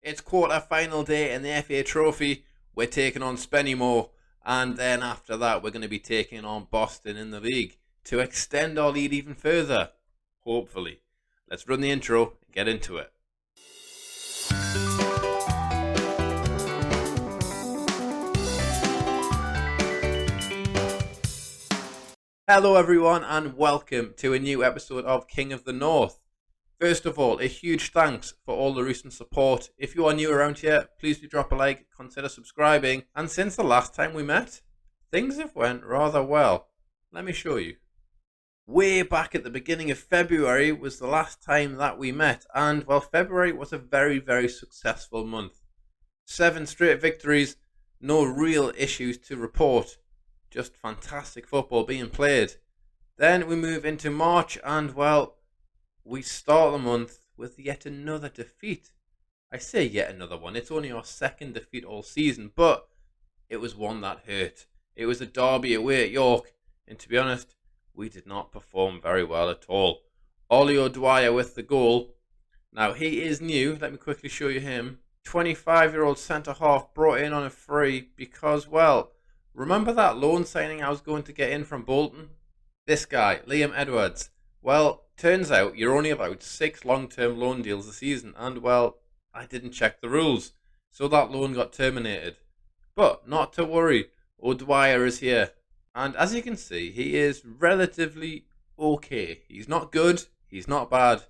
It's quarter-final day in the FA Trophy. We're taking on Spennymoor, and then after that we're going to be taking on Boston in the league to extend our lead even further, hopefully. Let's run the intro and get into it. Hello everyone and welcome to a new episode of King of the North. First of all, a huge thanks for all the recent support. If you are new around here, please do drop a like, consider subscribing. And since the last time we met, things have went rather well. Let me show you. Way back at the beginning of February was the last time that we met. And well, February was a very successful month. 7 straight victories, no real issues to report. Just fantastic football being played. Then we move into March and well, we start the month with yet another defeat. I say yet another one. It's only our second defeat all season, but it was one that hurt. It was a derby away at York, and to be honest, we did not perform very well at all. Ollie O'Dwyer with the goal. Now, he is new. Let me quickly show you him. 25-year-old centre-half brought in on a free because, well, remember that loan signing I was going to get in from Bolton? This guy, Liam Edwards. Well, turns out you're only allowed 6 long-term loan deals a season, and well, I didn't check the rules, so that loan got terminated. But not to worry, O'Dwyer is here, and as you can see, he is relatively okay. He's not good, he's not bad,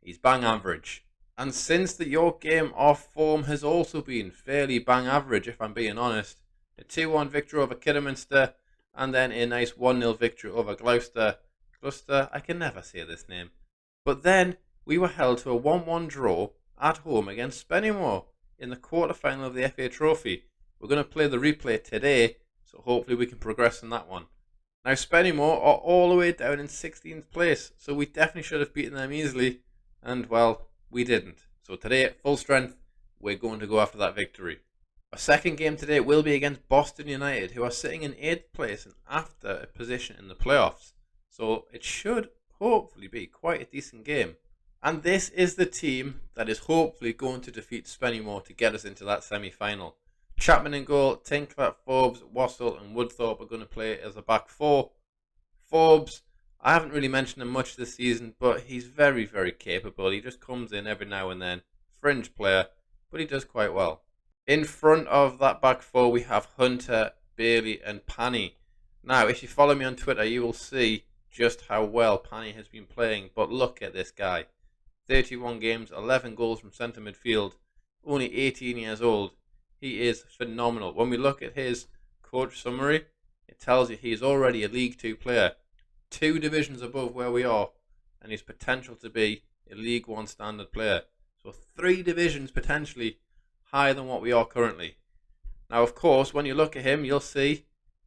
he's bang average. And since the York game, our form has also been fairly bang average, if I'm being honest. A 2-1 victory over Kidderminster, and then a nice 1-0 victory over Gloucester. I can never say this name. But then we were held to a 1-1 draw at home against Spennymoor in the quarter-final of the FA Trophy. We're going to play the replay today, so hopefully we can progress in that one. Now Spennymoor are all the way down in 16th place, so we definitely should have beaten them easily, and well, we didn't. So today, at full strength, we're going to go after that victory. Our second game today will be against Boston United, who are sitting in 8th place and after a position in the playoffs. So it should hopefully be quite a decent game. And this is the team that is hopefully going to defeat Spennymoor to get us into that semi-final. Chapman in goal, Tinkler, Forbes, Wassell and Woodthorpe are going to play as a back four. Forbes, I haven't really mentioned him much this season, but he's very capable. He just comes in every now and then. Fringe player, but he does quite well. In front of that back four we have Hunter, Bailey and Panny. Now, if you follow me on Twitter, you will see just how well Panny has been playing, but look at this guy. 31 games, 11 goals from centre midfield, only 18 years old. He is phenomenal. When we look at his coach summary, it tells you he is already a League 2 player, 2 divisions above where we are, and his potential to be a League 1 standard player. So 3 divisions potentially higher than what we are currently. Now, of course, when you look at him, you'll see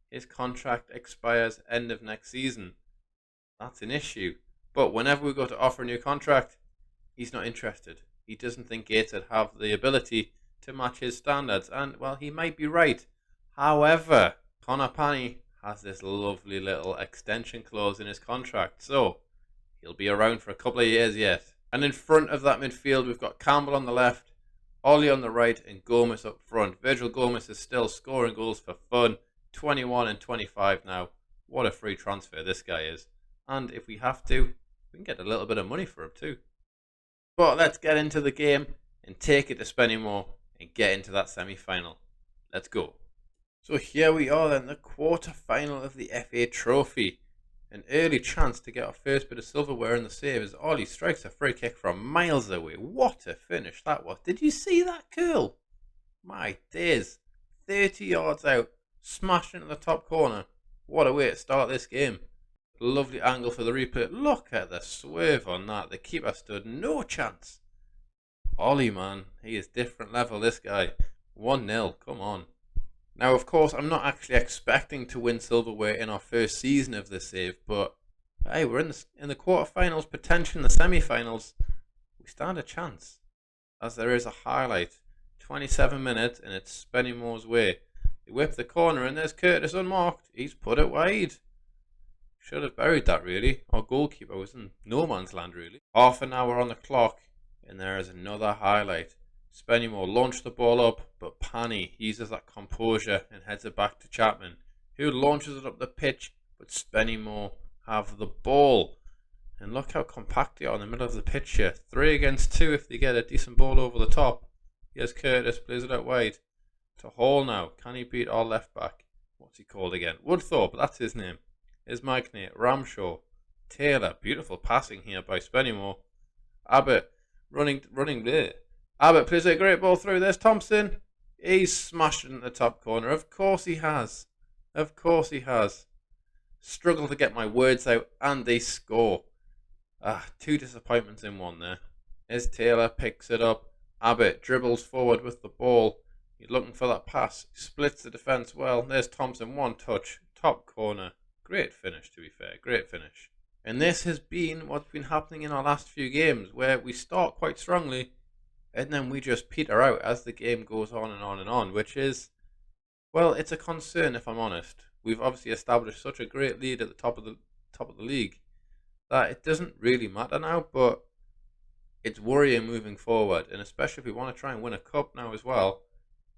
his contract expires end of next season. That's an issue. But whenever we go to offer a new contract, he's not interested. He doesn't think Gateshead have the ability to match his standards. And, well, he might be right. However, Connor Panny has this lovely little extension clause in his contract. So, he'll be around for a couple of years yet. And in front of that midfield, we've got Campbell on the left, Ollie on the right, and Gomez up front. Virgil Gomez is still scoring goals for fun. 21 and 25 now. What a free transfer this guy is. And if we have to, we can get a little bit of money for him too. But let's get into the game and take it to Spennymoor and get into that semi-final. Let's go. So here we are then, the quarter-final of the FA Trophy. An early chance to get our first bit of silverware in the save as Ollie strikes a free kick from miles away. What a finish that was. Did you see that curl? My days. 30 yards out, smashed into the top corner. What a way to start this game. Lovely angle for the replay. Look at the swerve on that. The keeper stood no chance. Ollie, man, he is different level, this guy. 1-0, come on. Now, of course, I'm not actually expecting to win silverware in our first season of this save, but hey, we're in the quarterfinals, potentially in the semi-finals. We stand a chance, as there is a highlight. 27 minutes, and it's Spennymoor's way. They whip the corner, and there's Curtis unmarked. He's put it wide. Should have buried that, really. Our goalkeeper was in no man's land, really. Half an hour on the clock, and there is another highlight. Spennymoor launched the ball up, but Panny uses that composure and heads it back to Chapman, who launches it up the pitch, but Spennymoor have the ball. And look how compact they are in the middle of the pitch here. 3 against 2 if they get a decent ball over the top. Here's Curtis, plays it out wide to Hall now. Can he beat our left back? What's he called again? Woodthorpe, that's his name. Here's Magnate, Ramshaw, Taylor. Beautiful passing here by Spennymoor. Abbott running there. Abbott plays a great ball through. There's Thompson. He's smashed it in the top corner. Of course he has. Of course he has. Struggle to get my words out, and they score. 2 disappointments in one there. As Taylor picks it up, Abbott dribbles forward with the ball. He's looking for that pass. He splits the defence well. There's Thompson, 1 touch, top corner. Great finish, to be fair. Great finish. And this has been what's been happening in our last few games, where we start quite strongly, and then we just peter out as the game goes on and on and on, which is, well, it's a concern if I'm honest. We've obviously established such a great lead at the top of the league that it doesn't really matter now, but it's worrying moving forward, and especially if we want to try and win a cup now as well,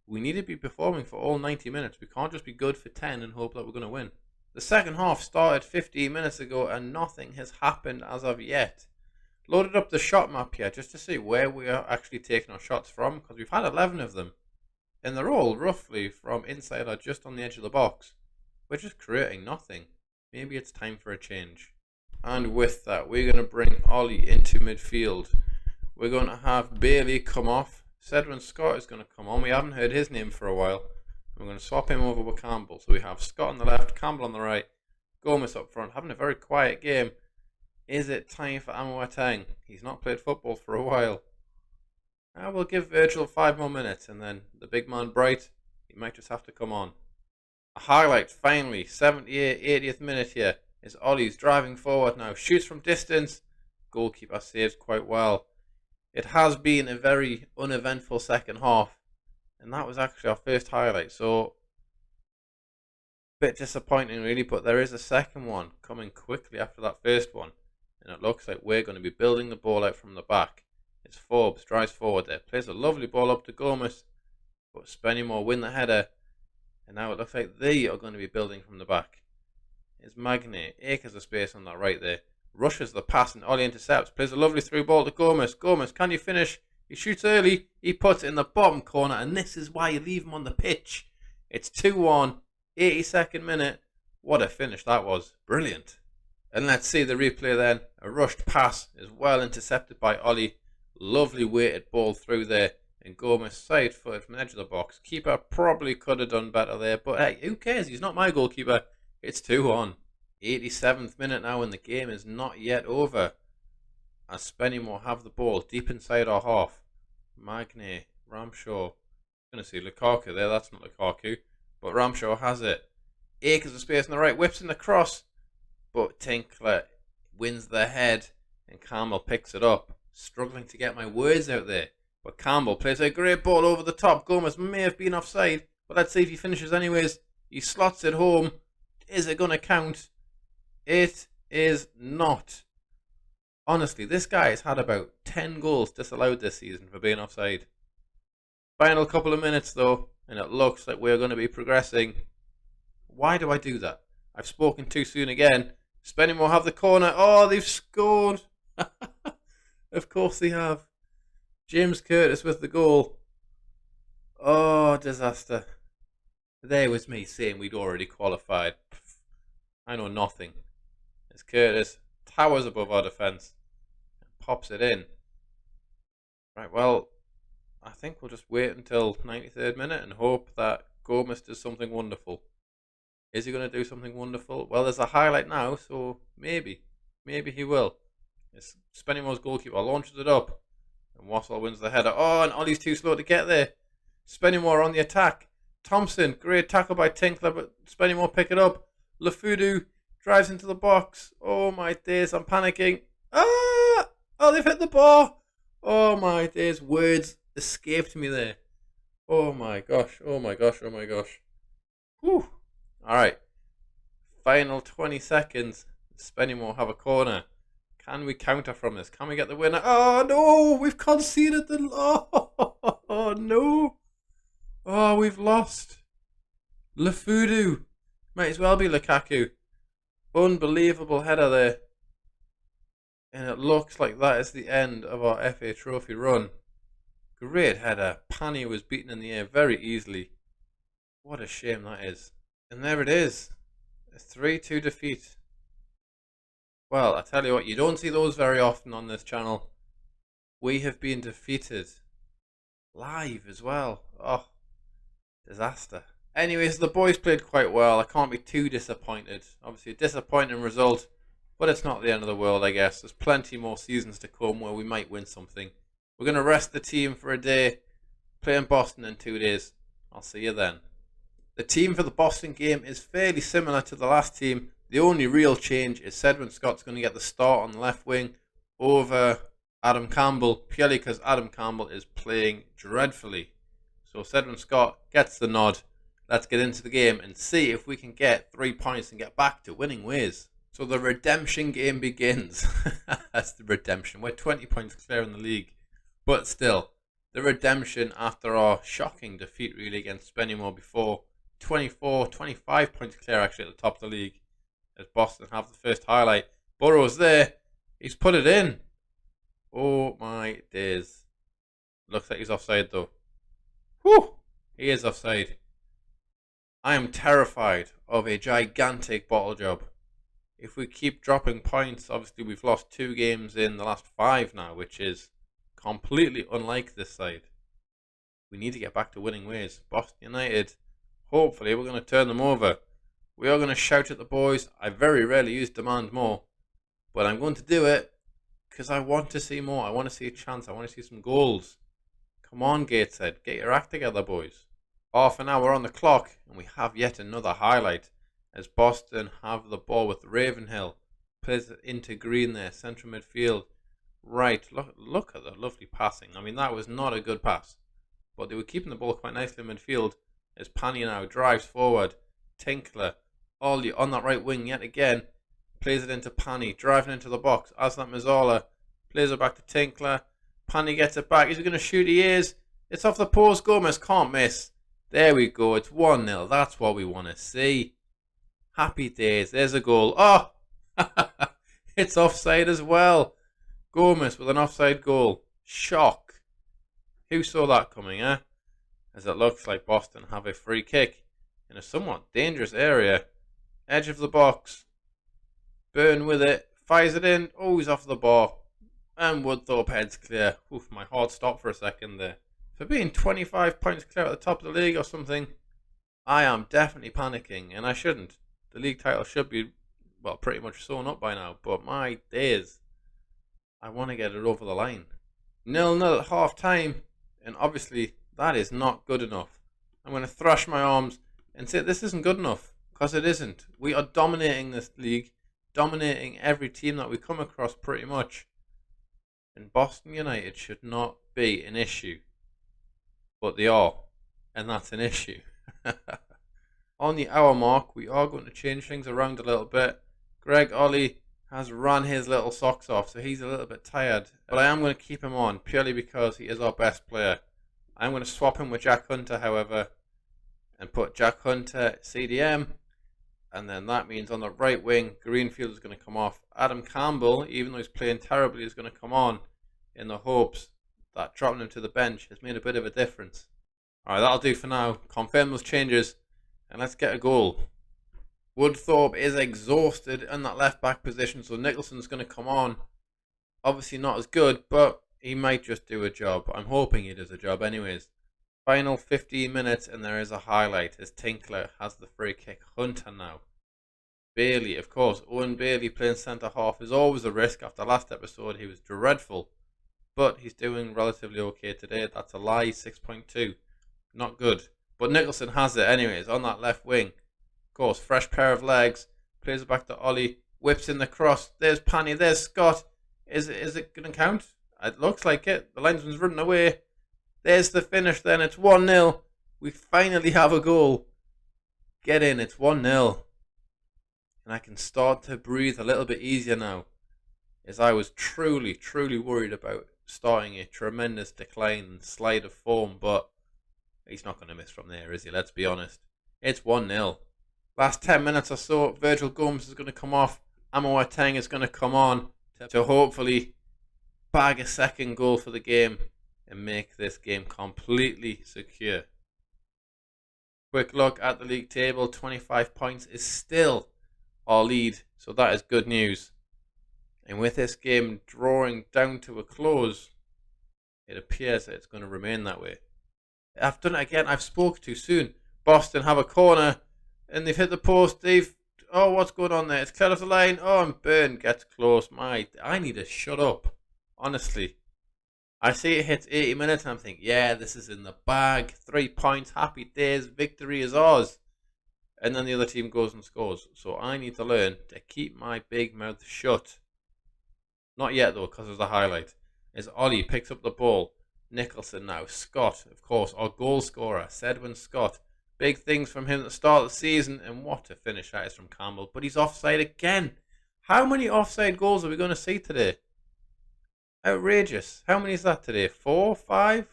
we need to be performing for all 90 minutes. We can't just be good for 10 and hope that we're going to win. The second half started 15 minutes ago and nothing has happened as of yet. Loaded up the shot map here just to see where we are actually taking our shots from, because we've had 11 of them, and they're all roughly from inside or just on the edge of the box. We're just creating nothing. Maybe it's time for a change. And with that, we're going to bring Ollie into midfield. We're going to have Bailey come off. Cedrin Scott is going to come on. We haven't heard his name for a while. We're going to swap him over with Campbell. So we have Scott on the left, Campbell on the right, Gomez up front. Having a very quiet game. Is it time for Amoateng? He's not played football for a while. I will give Virgil 5 more minutes, and then the big man Bright, he might just have to come on. A highlight, finally, 78th, 80th minute here, is Ollie's driving forward now, shoots from distance, goalkeeper saves quite well. It has been a very uneventful second half, and that was actually our first highlight, so a bit disappointing really, but there is a second one coming quickly after that first one, and it looks like we're going to be building the ball out from the back. It's Forbes, drives forward there, plays a lovely ball up to Gomez, but Spennymoor win the header, and now it looks like they are going to be building from the back. It's Magnate, acres of space on that right there, rushes the pass and Ollie intercepts, plays a lovely through ball to Gomez. Gomez, can you finish? He shoots early, he puts it in the bottom corner, and this is why you leave him on the pitch. It's 2-1, 82nd minute. What a finish that was, brilliant. And let's see the replay then. A rushed pass is well intercepted by Ollie. Lovely weighted ball through there, and Gomez side footed from the edge of the box. Keeper probably could have done better there, but hey, who cares? He's not my goalkeeper. It's 2-1. 87th minute now, and the game is not yet over, as Spennymoor have the ball deep inside our half. Magne, Ramshaw, going to see Lukaku there. That's not Lukaku, but Ramshaw has it. Acres of space on the right, whips in the cross, but Tinkler wins the head, and Campbell picks it up. Struggling to get my words out there, but Campbell plays a great ball over the top. Gomez may have been offside, but let's see if he finishes anyways. He slots it home. Is it going to count? It is not. Honestly, this guy has had about 10 goals disallowed this season for being offside. Final couple of minutes though, and it looks like we're going to be progressing. Why do I do that? I've spoken too soon again. Spennymoor have the corner. Oh, they've scored. Of course they have. James Curtis with the goal. Oh, disaster. There was me saying we'd already qualified. I know nothing. As Curtis towers above our defence and pops it in. Right, well, I think we'll just wait until 93rd minute and hope that Gomez does something wonderful. Is he going to do something wonderful? Well, there's a highlight now, so maybe he will. It's Spennymoor's goalkeeper launches it up, and Wassall wins the header. Oh, and Ollie's too slow to get there. Spennymoor on the attack. Thompson, great tackle by Tinkler, but Spennymoor pick it up. Lafudu drives into the box. Oh my days, I'm panicking. Ah! Oh, they've hit the bar. Oh my days, words escaped me there. Oh my gosh, oh my gosh, oh my gosh. Whew. Alright. Final 20 seconds. Spennymoor have a corner. Can we counter from this? Can we get the winner? Oh no, we've conceded the oh no. Oh, we've lost. Lefudu. Might as well be Lukaku. Unbelievable header there. And it looks like that is the end of our FA Trophy run. Great header. Pani was beaten in the air very easily. What a shame that is. And there it is. A 3-2 defeat. Well, I tell you what, you don't see those very often on this channel. We have been defeated. Live as well. Oh, disaster. Anyways, the boys played quite well. I can't be too disappointed. Obviously a disappointing result, but it's not the end of the world, I guess. There's plenty more seasons to come where we might win something. We're going to rest the team for a day. Play in Boston in 2 days. I'll see you then. The team for the Boston game is fairly similar to the last team. The only real change is Cedwyn Scott's going to get the start on the left wing over Adam Campbell, purely because Adam Campbell is playing dreadfully. So Cedwyn Scott gets the nod. Let's get into the game and see if we can get 3 points and get back to winning ways. So the redemption game begins. That's the redemption. We're 20 points clear in the league. But still, the redemption after our shocking defeat really against Spennymoor before. 25 points clear actually at the top of the league. As Boston have the first highlight. Burrow's there. He's put it in. Oh my days. Looks like he's offside though. Whew! He is offside. I am terrified of a gigantic bottle job. If we keep dropping points, obviously we've lost 2 games in the last 5 now, which is completely unlike this side. We need to get back to winning ways. Boston United, hopefully we're going to turn them over. We are going to shout at the boys. I very rarely use demand more, but I'm going to do it because I want to see more. I want to see a chance. I want to see some goals. Come on, Gateshead. Get your act together, boys. Half an hour on the clock, and we have yet another highlight as Boston have the ball with Ravenhill. Plays it into Green there, central midfield. Right, look at the lovely passing. I mean, that was not a good pass, but they were keeping the ball quite nicely in midfield as Pani now drives forward. Tinkler. Ollie on that right wing yet again. Plays it into Pani. Driving into the box. Aslan Mazzola. Plays it back to Tinkler. Pani gets it back. Is he going to shoot? He is. It's off the post. Gomez can't miss. There we go. It's 1-0. That's what we want to see. Happy days. There's a goal. Oh! It's offside as well. Gomez with an offside goal. Shock. Who saw that coming, eh? As it looks like Boston have a free kick in a somewhat dangerous area. Edge of the box. Burn with it. Fires it in. Oh, he's off the bar. And Woodthorpe heads clear. Oof, my heart stopped for a second there. For being 25 points clear at the top of the league or something, I am definitely panicking, and I shouldn't. The league title should be, well, pretty much sewn up by now, but my days, I want to get it over the line. 0-0 at half time, and obviously that is not good enough. I'm going to thrash my arms and say this isn't good enough, because it isn't. We are dominating this league, dominating every team that we come across pretty much. And Boston United should not be an issue. But they are, and that's an issue. On the hour mark, we are going to change things around a little bit. Greg Ollie has run his little socks off, so he's a little bit tired. But I am going to keep him on, purely because he is our best player. I'm going to swap him with Jack Hunter, however, and put Jack Hunter CDM. And then that means on the right wing, Greenfield is going to come off. Adam Campbell, even though he's playing terribly, is going to come on in the hopes that dropping him to the bench has made a bit of a difference. Alright, that'll do for now. Confirm those changes, and let's get a goal. Woodthorpe is exhausted in that left back position, so Nicholson's going to come on. Obviously not as good, but he might just do a job. I'm hoping he does a job anyways. Final 15 minutes, and there is a highlight as Tinkler has the free kick. Hunter now. Bailey, of course. Owen Bailey playing centre half is always a risk. After last episode, he was dreadful. But he's doing relatively okay today. That's a lie, 6.2. Not good. But Nicholson has it anyways on that left wing. Of course, fresh pair of legs. Plays it back to Ollie. Whips in the cross. There's Pani. There's Scott. Is it going to count? It looks like it. The linesman's running away. There's the finish then. It's 1-0. We finally have a goal. Get in. It's 1-0. And I can start to breathe a little bit easier now. is I was truly, truly worried about starting a tremendous decline and slide of form, but he's not going to miss from there, is he? Let's be honest. It's 1-0. Last 10 minutes or so, Virgil Gomes is going to come off. Amoateng is going to come on to hopefully bag a second goal for the game and make this game completely secure. Quick look at the league table. 25 points is still our lead, so that is good news. And with this game drawing down to a close, it appears that it's going to remain that way. I've done it again. I've spoke too soon. Boston have a corner and they've hit the post. Oh, what's going on there? It's cleared off the line. Oh, and Burn gets close. I need to shut up. Honestly. I see it hits 80 minutes and I'm thinking, yeah, this is in the bag. 3 points, happy days, victory is ours. And then the other team goes and scores. So I need to learn to keep my big mouth shut. Not yet though, because there's a highlight. As Ollie picks up the ball. Nicholson now. Scott, of course, our goal scorer. Sedwin Scott. Big things from him at the start of the season. And what a finish that is from Campbell. But he's offside again. How many offside goals are we going to see today? Outrageous. How many is that today? 4, 5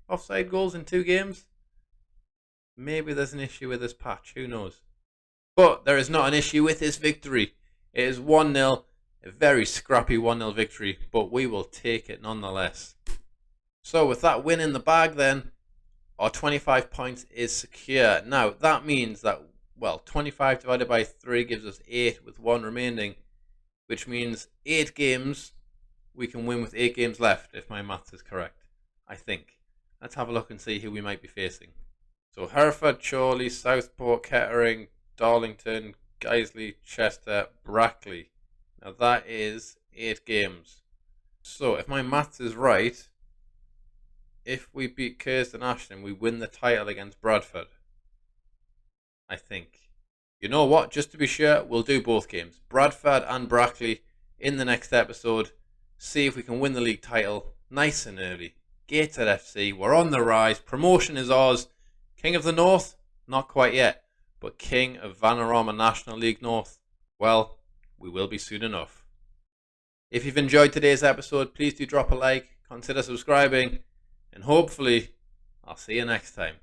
offside goals in 2 games? Maybe there's an issue with this patch. Who knows? But there is not an issue with this victory. It is 1-0. A very scrappy 1-0 victory. But we will take it nonetheless. So with that win in the bag then, our 25 points is secure. Now that means that, 25 divided by 3 gives us 8 with 1 remaining. Which means 8 games we can win with 8 games left, if my maths is correct, I think. Let's have a look and see who we might be facing. So Hereford, Chorley, Southport, Kettering, Darlington, Guiseley, Chester, Brackley. Now that is 8 games. So if my maths is right, if we beat Curzon Ashton, we win the title against Bradford. I think. You know what? Just to be sure, we'll do both games. Bradford and Brackley in the next episode. See if we can win the league title nice and early. Gateshead FC, we're on the rise. Promotion is ours. King of the North? Not quite yet. But King of Vanarama National League North? Well, we will be soon enough. If you've enjoyed today's episode, please do drop a like, consider subscribing, and hopefully I'll see you next time.